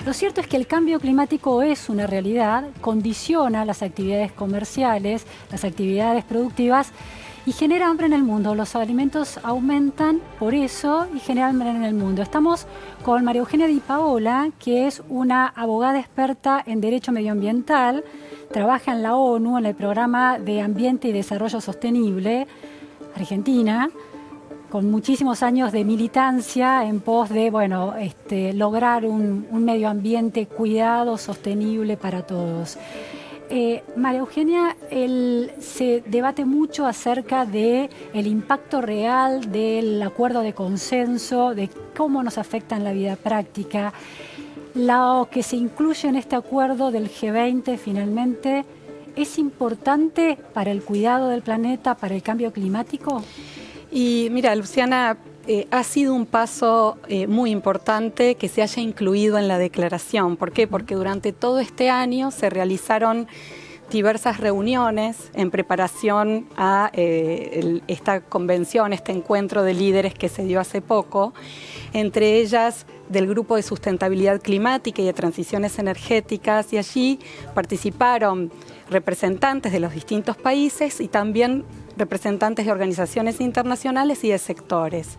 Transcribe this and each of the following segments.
Lo cierto es que el cambio climático es una realidad, condiciona las actividades comerciales, las actividades productivas y genera hambre en el mundo. Los alimentos aumentan por eso y generan hambre en el mundo. Estamos con María Eugenia Di Paola, que es una abogada experta en derecho medioambiental, trabaja en la ONU, en el Programa de Ambiente y Desarrollo Sostenible, Argentina, con muchísimos años de militancia en pos de lograr un medio ambiente cuidado, sostenible para todos. María Eugenia, se debate mucho acerca del impacto real del acuerdo de consenso, de cómo nos afecta en la vida práctica. Lo que se incluye en este acuerdo del G20 finalmente, ¿es importante para el cuidado del planeta, para el cambio climático? Y mira, Luciana, ha sido un paso muy importante que se haya incluido en la declaración. ¿Por qué? Porque durante todo este año se realizaron diversas reuniones en preparación a esta convención, este encuentro de líderes que se dio hace poco, entre ellas del Grupo de Sustentabilidad Climática y de Transiciones Energéticas, y allí participaron representantes de los distintos países y también representantes de organizaciones internacionales y de sectores.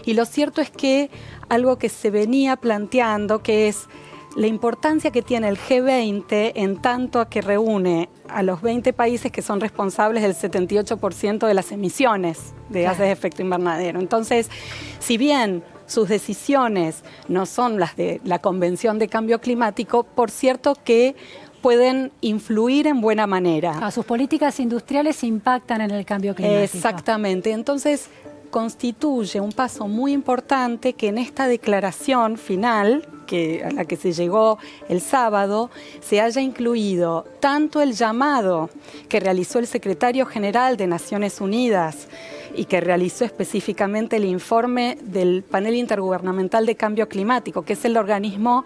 Y lo cierto es que algo que se venía planteando, que es la importancia que tiene el G20 en tanto a que reúne a los 20 países que son responsables del 78% de las emisiones de gases de efecto invernadero. Entonces, si bien sus decisiones no son las de la Convención de Cambio Climático, por cierto que pueden influir en buena manera. Sus políticas industriales impactan en el cambio climático. Exactamente. Entonces, constituye un paso muy importante que en esta declaración final, a la que se llegó el sábado, se haya incluido tanto el llamado que realizó el secretario general de Naciones Unidas y que realizó específicamente el informe del Panel Intergubernamental de Cambio Climático, que es el organismo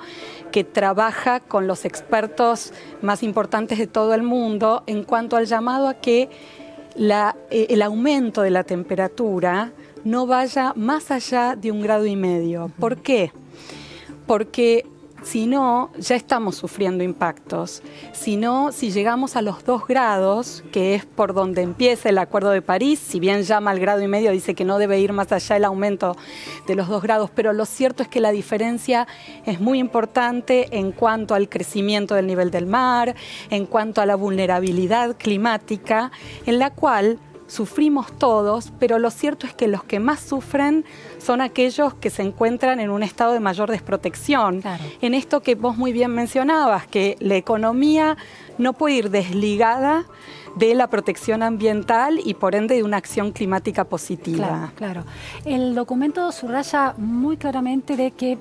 que trabaja con los expertos más importantes de todo el mundo en cuanto al llamado a que el aumento de la temperatura no vaya más allá de 1,5 grados. ¿Por qué? Porque si no, ya estamos sufriendo impactos. Si llegamos a los 2 grados, que es por donde empieza el Acuerdo de París, si bien llama al 1,5 grados, dice que no debe ir más allá el aumento de los 2 grados, pero lo cierto es que la diferencia es muy importante en cuanto al crecimiento del nivel del mar, en cuanto a la vulnerabilidad climática, en la cual sufrimos todos, pero lo cierto es que los que más sufren son aquellos que se encuentran en un estado de mayor desprotección. Claro. En esto que vos muy bien mencionabas, que la economía no puede ir desligada de la protección ambiental y por ende de una acción climática positiva. Claro. El documento subraya muy claramente de que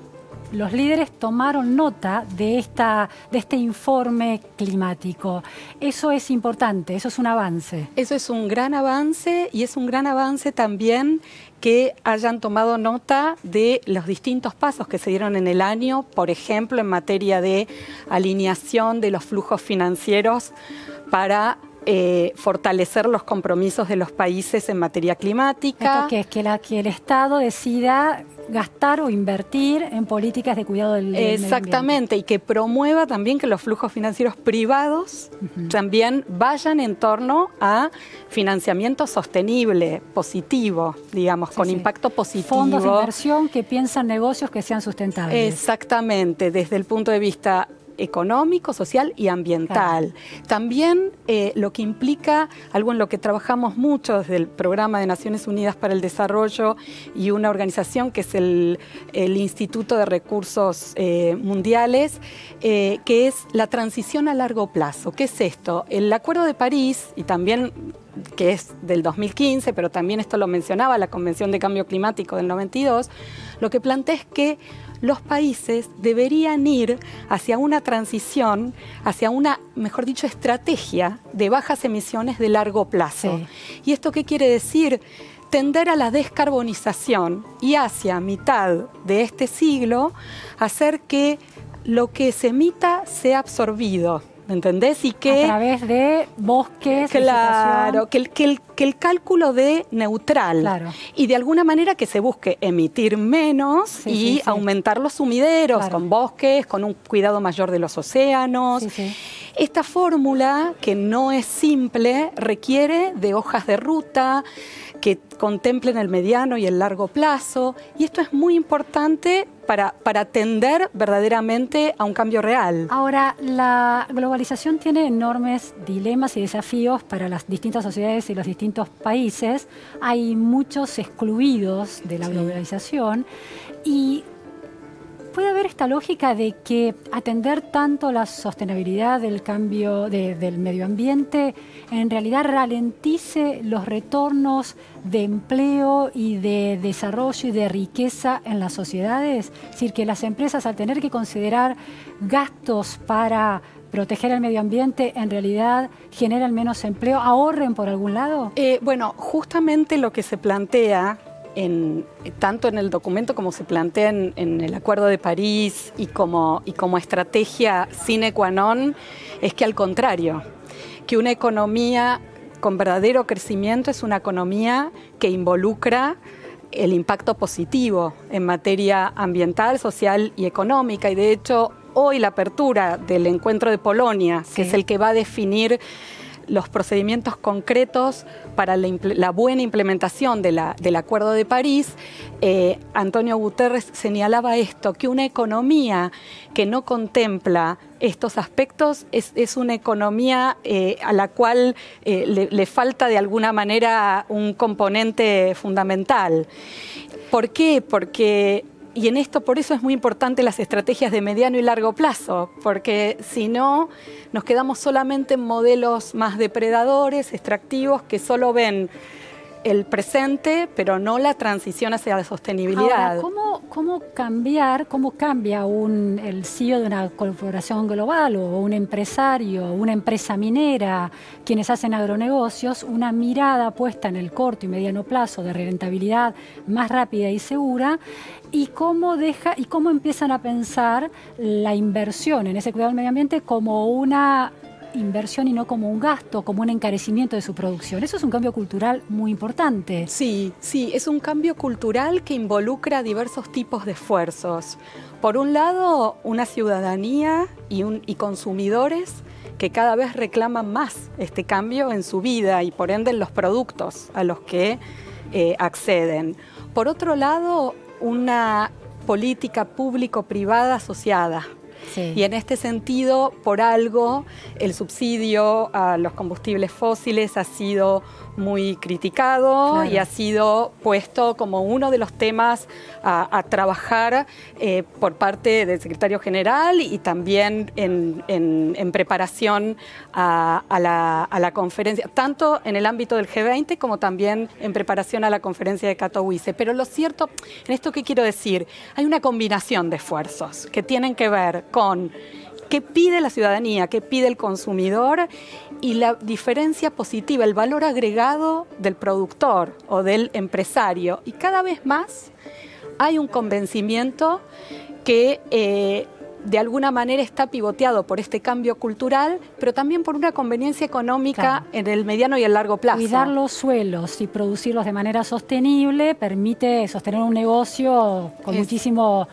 los líderes tomaron nota de este informe climático. Eso es importante, eso es un avance. Eso es un gran avance y es un gran avance también que hayan tomado nota de los distintos pasos que se dieron en el año, por ejemplo, en materia de alineación de los flujos financieros para fortalecer los compromisos de los países en materia climática. Esto que el Estado decida gastar o invertir en políticas de cuidado del medio ambiente. Exactamente, y que promueva también que los flujos financieros privados también vayan en torno a financiamiento sostenible, positivo, digamos, con impacto positivo. Fondos de inversión que piensan negocios que sean sustentables. Exactamente, desde el punto de vista económico, social y ambiental. Claro. También lo que implica, algo en lo que trabajamos mucho desde el Programa de Naciones Unidas para el Desarrollo y una organización que es el Instituto de Recursos Mundiales, que es la transición a largo plazo. ¿Qué es esto? El Acuerdo de París, y también que es del 2015, pero también esto lo mencionaba la Convención de Cambio Climático del 92, lo que plantea es que los países deberían ir hacia una transición, hacia una, mejor dicho, estrategia de bajas emisiones de largo plazo. Sí. ¿Y esto qué quiere decir? Tender a la descarbonización y hacia mitad de este siglo hacer que lo que se emita sea absorbido ¿me entendés? Y que a través de bosques, claro, que el cálculo de neutral, claro, y de alguna manera que se busque emitir menos sí, y sí, sí, aumentar los sumideros, claro, con bosques, con un cuidado mayor de los océanos. sí, sí. Esta fórmula, que no es simple, requiere de hojas de ruta que contemplen el mediano y el largo plazo, y esto es muy importante para atender verdaderamente a un cambio real. Ahora, la globalización tiene enormes dilemas y desafíos para las distintas sociedades y los distintos países. Hay muchos excluidos de la globalización y puede haber esta lógica de que atender tanto la sostenibilidad del cambio del medio ambiente en realidad ralentice los retornos de empleo y de desarrollo y de riqueza en las sociedades. Es decir, que las empresas, al tener que considerar gastos para proteger el medio ambiente, en realidad generan menos empleo, ahorren por algún lado. Bueno, justamente lo que se plantea tanto en el documento como se plantea en el Acuerdo de París y como estrategia sine qua non, es que al contrario, que una economía con verdadero crecimiento es una economía que involucra el impacto positivo en materia ambiental, social y económica. Y de hecho, hoy la apertura del encuentro de Polonia, que es el que va a definir los procedimientos concretos para la buena implementación del Acuerdo de París, Antonio Guterres señalaba esto, que una economía que no contempla estos aspectos es una economía a la cual le falta de alguna manera un componente fundamental. ¿Por qué? Porque y en esto, por eso es muy importante las estrategias de mediano y largo plazo, porque si no, nos quedamos solamente en modelos más depredadores, extractivos, que solo ven el presente, pero no la transición hacia la sostenibilidad. Ahora, ¿cómo cambia el CEO de una corporación global o un empresario, una empresa minera, quienes hacen agronegocios, una mirada puesta en el corto y mediano plazo de rentabilidad más rápida y segura, y cómo empiezan a pensar la inversión en ese cuidado del medio ambiente como una inversión y no como un gasto, como un encarecimiento de su producción? Eso es un cambio cultural muy importante. Sí, es un cambio cultural que involucra diversos tipos de esfuerzos. Por un lado, una ciudadanía y consumidores que cada vez reclaman más este cambio en su vida y por ende en los productos a los que acceden. Por otro lado, una política público-privada asociada. Sí. Y en este sentido, por algo, el subsidio a los combustibles fósiles ha sido muy criticado, claro, y ha sido puesto como uno de los temas a trabajar por parte del secretario general y también en preparación a la conferencia, tanto en el ámbito del G20 como también en preparación a la conferencia de Katowice. Pero lo cierto, en esto que quiero decir, hay una combinación de esfuerzos que tienen que ver con qué pide la ciudadanía, qué pide el consumidor y la diferencia positiva, el valor agregado del productor o del empresario. Y cada vez más hay un convencimiento que de alguna manera está pivoteado por este cambio cultural, pero también por una conveniencia económica, claro, en el mediano y el largo plazo. Cuidar los suelos y producirlos de manera sostenible permite sostener un negocio con muchísimo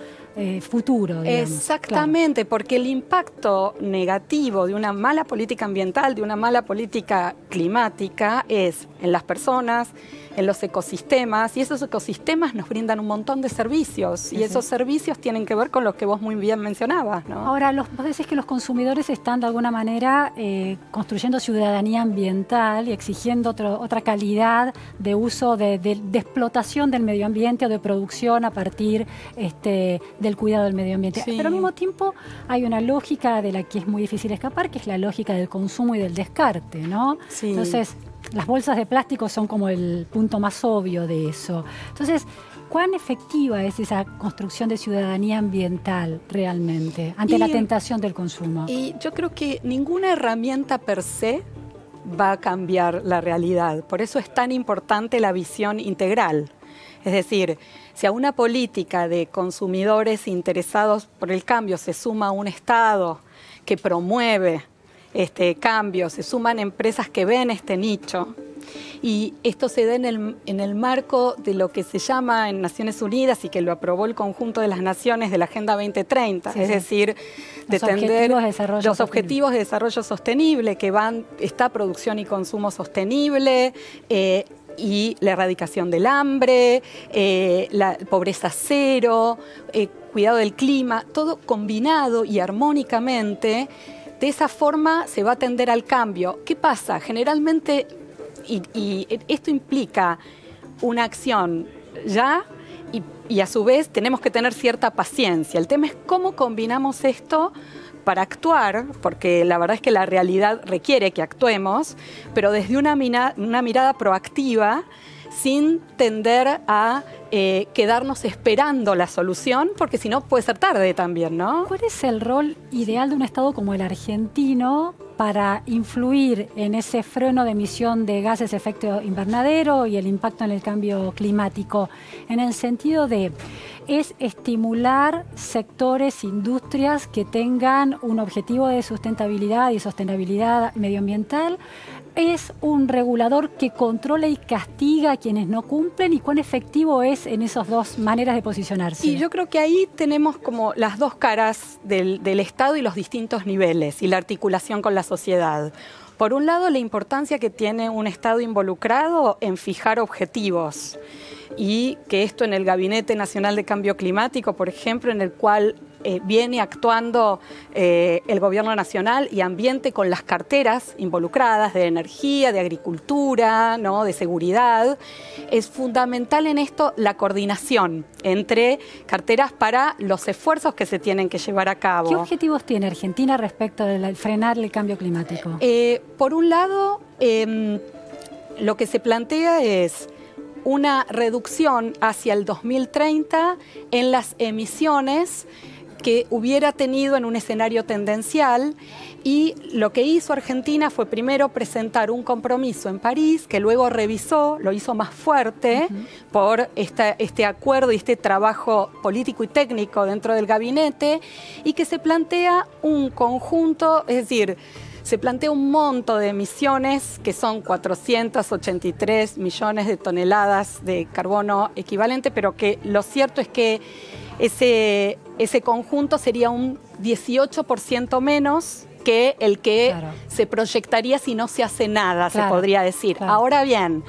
futuro, digamos. Exactamente, claro, porque el impacto negativo de una mala política ambiental, de una mala política climática, es en las personas, en los ecosistemas, y esos ecosistemas nos brindan un montón de servicios, sí, y esos servicios tienen que ver con lo que vos muy bien mencionabas, ¿no? Ahora, vos decís que los consumidores están de alguna manera construyendo ciudadanía ambiental y exigiendo otra calidad de uso, de explotación del medio ambiente o de producción a partir del cuidado del medio ambiente. Sí. Pero al mismo tiempo hay una lógica de la que es muy difícil escapar, que es la lógica del consumo y del descarte, ¿no? Sí. Entonces, las bolsas de plástico son como el punto más obvio de eso. Entonces, ¿cuán efectiva es esa construcción de ciudadanía ambiental realmente ante la tentación del consumo? Y yo creo que ninguna herramienta per se va a cambiar la realidad. Por eso es tan importante la visión integral. Es decir, si a una política de consumidores interesados por el cambio se suma un Estado que promueve cambio, se suman empresas que ven este nicho. Y esto se da en el marco de lo que se llama en Naciones Unidas y que lo aprobó el conjunto de las naciones de la Agenda 2030, es decir, de tender los objetivos de desarrollo sostenible, que está producción y consumo sostenible, y la erradicación del hambre, la pobreza cero, cuidado del clima, todo combinado y armónicamente. De esa forma se va a tender al cambio. ¿Qué pasa? Generalmente, y esto implica una acción ya y a su vez tenemos que tener cierta paciencia. El tema es cómo combinamos esto para actuar, porque la verdad es que la realidad requiere que actuemos, pero desde una mirada proactiva, sin tender a quedarnos esperando la solución, porque si no puede ser tarde también, ¿no? ¿Cuál es el rol ideal de un Estado como el argentino para influir en ese freno de emisión de gases de efecto invernadero y el impacto en el cambio climático? En el sentido de, ¿es estimular sectores, industrias que tengan un objetivo de sustentabilidad y sostenibilidad medioambiental? ¿Es un regulador que controla y castiga a quienes no cumplen? ¿Y cuán efectivo es en esas dos maneras de posicionarse? Y yo creo que ahí tenemos como las dos caras del Estado y los distintos niveles y la articulación con la sociedad. Por un lado, la importancia que tiene un Estado involucrado en fijar objetivos y que esto en el Gabinete Nacional de Cambio Climático, por ejemplo, en el cual viene actuando el Gobierno Nacional y Ambiente con las carteras involucradas de energía, de agricultura, ¿no?, de seguridad. Es fundamental en esto la coordinación entre carteras para los esfuerzos que se tienen que llevar a cabo. ¿Qué objetivos tiene Argentina respecto de frenar el cambio climático? Por un lado, lo que se plantea es una reducción hacia el 2030 en las emisiones que hubiera tenido en un escenario tendencial, y lo que hizo Argentina fue primero presentar un compromiso en París, que luego revisó, lo hizo más fuerte por este acuerdo y este trabajo político y técnico dentro del gabinete, y que se plantea un conjunto, es decir, se plantea un monto de emisiones que son 483 millones de toneladas de carbono equivalente, pero que lo cierto es que ese conjunto sería un 18% menos que el que se proyectaría si no se hace nada, se podría decir. Ahora bien,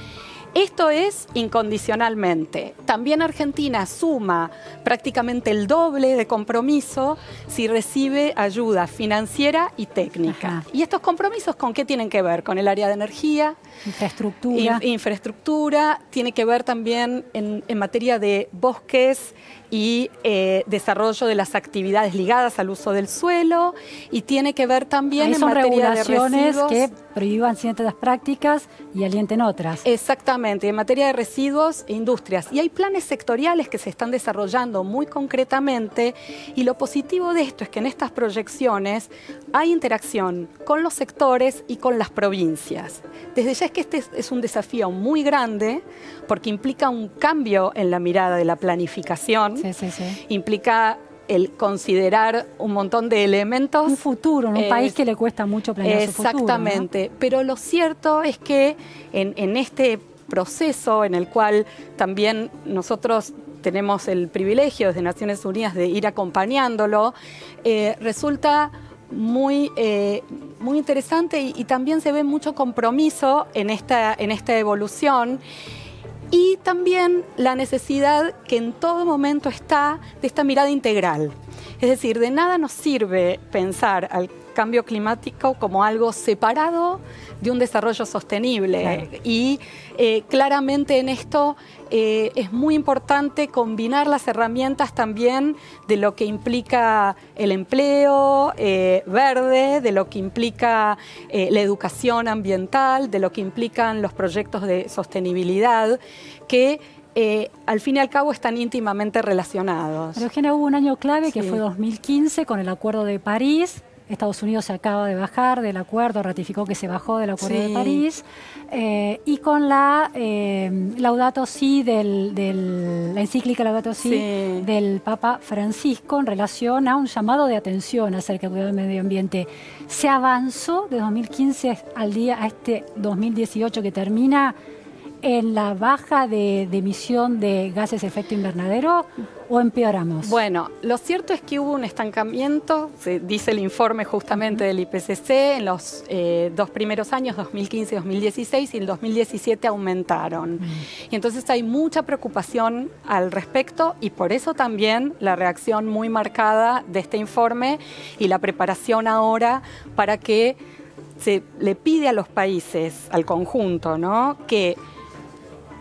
esto es incondicionalmente. También Argentina suma prácticamente el doble de compromiso si recibe ayuda financiera y técnica. ¿Y estos compromisos con qué tienen que ver? Con el área de energía, infraestructura, tiene que ver también en materia de bosques y desarrollo de las actividades ligadas al uso del suelo, y tiene que ver también en materia de residuos que prohíban ciertas prácticas y alienten otras. Exactamente, en materia de residuos e industrias. Y hay planes sectoriales que se están desarrollando muy concretamente, y lo positivo de esto es que en estas proyecciones hay interacción con los sectores y con las provincias. Desde ya es que este es un desafío muy grande, porque implica un cambio en la mirada de la planificación, implica el considerar un montón de elementos. Un futuro, en un país que le cuesta mucho planear su futuro. Exactamente, ¿no? Pero lo cierto es que en este proceso en el cual también nosotros tenemos el privilegio desde Naciones Unidas de ir acompañándolo, resulta muy interesante, y también se ve mucho compromiso en esta evolución. Y también la necesidad que en todo momento está de esta mirada integral. Es decir, de nada nos sirve pensar al cambio climático como algo separado de un desarrollo sostenible. Y claramente en esto es muy importante combinar las herramientas también de lo que implica el empleo verde, de lo que implica la educación ambiental, de lo que implican los proyectos de sostenibilidad, que al fin y al cabo están íntimamente relacionados. Pero Eugenia, hubo un año clave que fue 2015 con el Acuerdo de París, Estados Unidos se acaba de bajar del acuerdo, ratificó que se bajó del Acuerdo de París, y con la Laudato Si, la encíclica Laudato Si del Papa Francisco en relación a un llamado de atención acerca del cuidado del medio ambiente. ¿Se avanzó de 2015 al día a este 2018 que termina en la baja de emisión de gases de efecto invernadero o empeoramos? Bueno, lo cierto es que hubo un estancamiento, se dice el informe justamente del IPCC, en los 2 primeros años, 2015 y 2016, y en 2017 aumentaron. Y entonces hay mucha preocupación al respecto y por eso también la reacción muy marcada de este informe y la preparación ahora para que se le pide a los países, al conjunto, ¿no?, que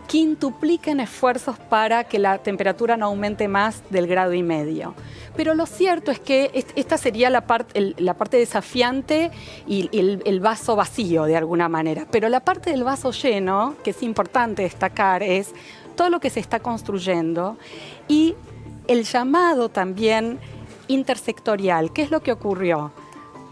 quintupliquen esfuerzos para que la temperatura no aumente más del 1,5 grados. Pero lo cierto es que esta sería la parte desafiante y el vaso vacío de alguna manera. Pero la parte del vaso lleno, que es importante destacar, es todo lo que se está construyendo y el llamado también intersectorial. ¿Qué es lo que ocurrió?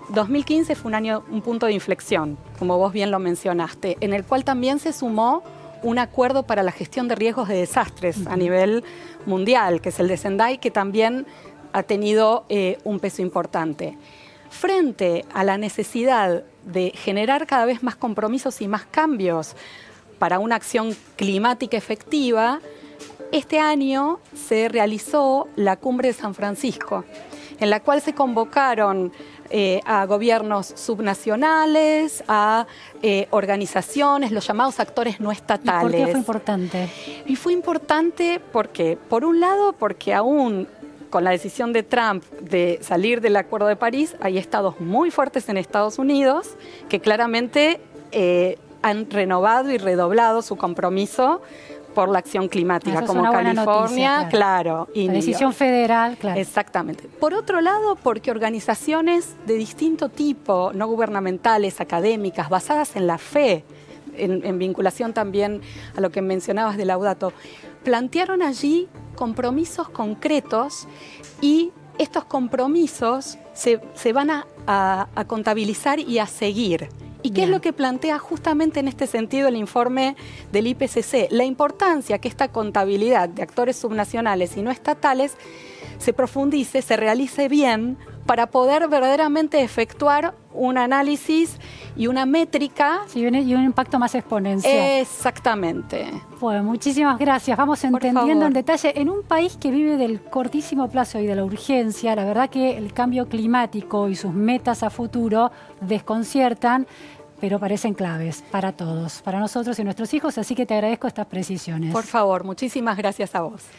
2015 fue un punto de inflexión, como vos bien lo mencionaste, en el cual también se sumó un acuerdo para la gestión de riesgos de desastres a nivel mundial, que es el de Sendai, que también ha tenido un peso importante. Frente a la necesidad de generar cada vez más compromisos y más cambios para una acción climática efectiva, este año se realizó la Cumbre de San Francisco, en la cual se convocaron a gobiernos subnacionales, a organizaciones, los llamados actores no estatales. ¿Y por qué fue importante? Y fue importante porque, por un lado, porque aún con la decisión de Trump de salir del Acuerdo de París, hay estados muy fuertes en Estados Unidos que claramente han renovado y redoblado su compromiso por la acción climática, como California, noticia, claro. La decisión federal, claro. Exactamente. Por otro lado, porque organizaciones de distinto tipo, no gubernamentales, académicas, basadas en la fe, en vinculación también a lo que mencionabas de Laudato, plantearon allí compromisos concretos y estos compromisos se van a contabilizar y a seguir. ¿Y qué es lo que plantea justamente en este sentido el informe del IPCC? La importancia que esta contabilidad de actores subnacionales y no estatales se profundice, se realice bien para poder verdaderamente efectuar un análisis y una métrica. Sí, y un impacto más exponencial. Exactamente. Bueno, muchísimas gracias. Vamos entendiendo en detalle. En un país que vive del cortísimo plazo y de la urgencia, la verdad que el cambio climático y sus metas a futuro desconciertan, pero parecen claves para todos, para nosotros y nuestros hijos, así que te agradezco estas precisiones. Por favor, muchísimas gracias a vos.